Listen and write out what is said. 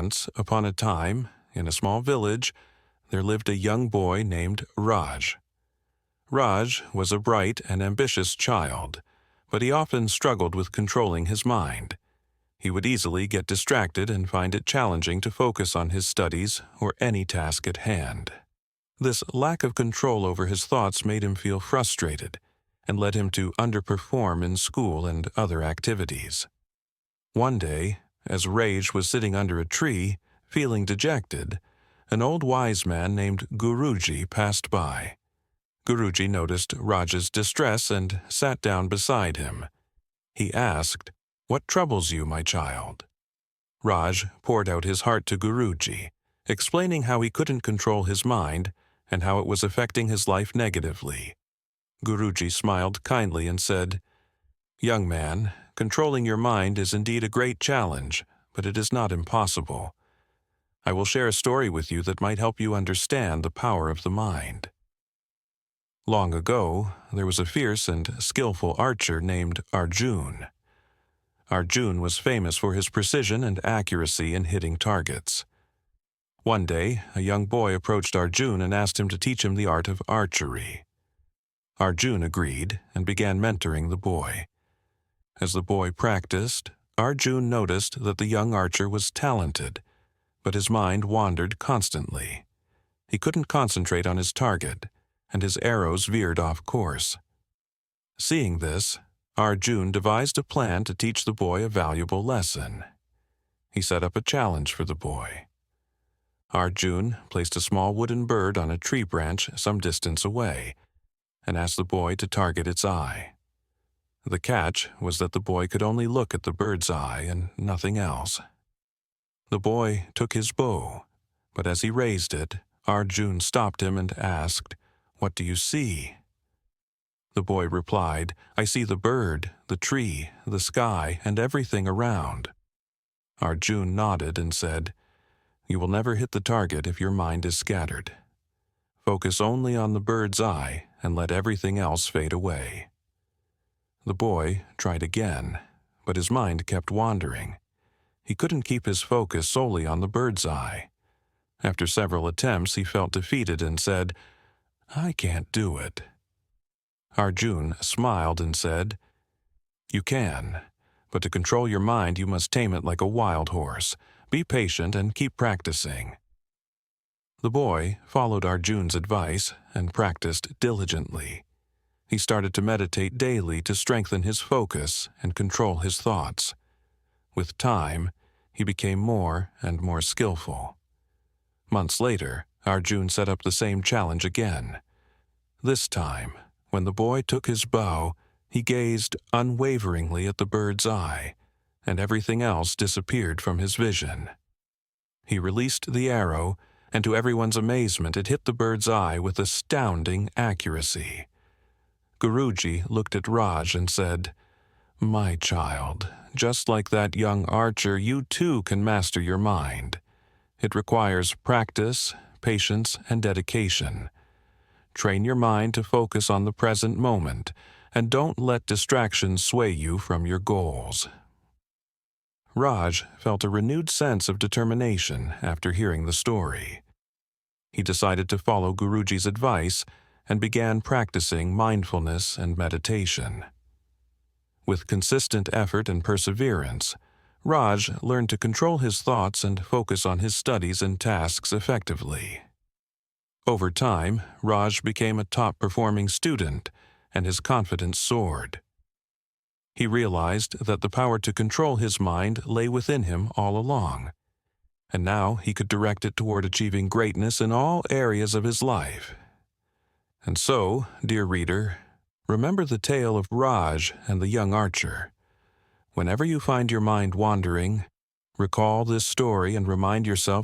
Once upon a time, in a small village, there lived a young boy named Raj. Raj was a bright and ambitious child, but he often struggled with controlling his mind. He would easily get distracted and find it challenging to focus on his studies or any task at hand. This lack of control over his thoughts made him feel frustrated and led him to underperform in school and other activities. One day, as Raj was sitting under a tree, feeling dejected, an old wise man named Guruji passed by. Guruji noticed Raj's distress and sat down beside him. He asked, "What troubles you, my child?" Raj poured out his heart to Guruji, explaining how he couldn't control his mind and how it was affecting his life negatively. Guruji smiled kindly and said, "Young man, controlling your mind is indeed a great challenge, but it is not impossible. I will share a story with you that might help you understand the power of the mind." Long ago, there was a fierce and skillful archer named Arjun. Arjun was famous for his precision and accuracy in hitting targets. One day, a young boy approached Arjun and asked him to teach him the art of archery. Arjun agreed and began mentoring the boy. As the boy practiced, Arjun noticed that the young archer was talented, but his mind wandered constantly. He couldn't concentrate on his target, and his arrows veered off course. Seeing this, Arjun devised a plan to teach the boy a valuable lesson. He set up a challenge for the boy. Arjun placed a small wooden bird on a tree branch some distance away and asked the boy to target its eye. The catch was that the boy could only look at the bird's eye and nothing else. The boy took his bow, but as he raised it, Arjun stopped him and asked, "What do you see?" The boy replied, "I see the bird, the tree, the sky, and everything around." Arjun nodded and said, "You will never hit the target if your mind is scattered. Focus only on the bird's eye and let everything else fade away." The boy tried again, but his mind kept wandering. He couldn't keep his focus solely on the bird's eye. After several attempts, he felt defeated and said, "I can't do it." Arjun smiled and said, "You can, but to control your mind you must tame it like a wild horse. Be patient and keep practicing." The boy followed Arjun's advice and practiced diligently. He started to meditate daily to strengthen his focus and control his thoughts. With time, he became more and more skillful. Months later, Arjun set up the same challenge again. This time, when the boy took his bow, he gazed unwaveringly at the bird's eye, and everything else disappeared from his vision. He released the arrow, and to everyone's amazement, it hit the bird's eye with astounding accuracy. Guruji looked at Raj and said, "My child, just like that young archer, you too can master your mind. It requires practice, patience, and dedication. Train your mind to focus on the present moment, and don't let distractions sway you from your goals." Raj felt a renewed sense of determination after hearing the story. He decided to follow Guruji's advice and began practicing mindfulness and meditation. With consistent effort and perseverance, Raj learned to control his thoughts and focus on his studies and tasks effectively. Over time, Raj became a top-performing student, and his confidence soared. He realized that the power to control his mind lay within him all along, and now he could direct it toward achieving greatness in all areas of his life. And so, dear reader, remember the tale of Raj and the young archer. Whenever you find your mind wandering, recall this story and remind yourself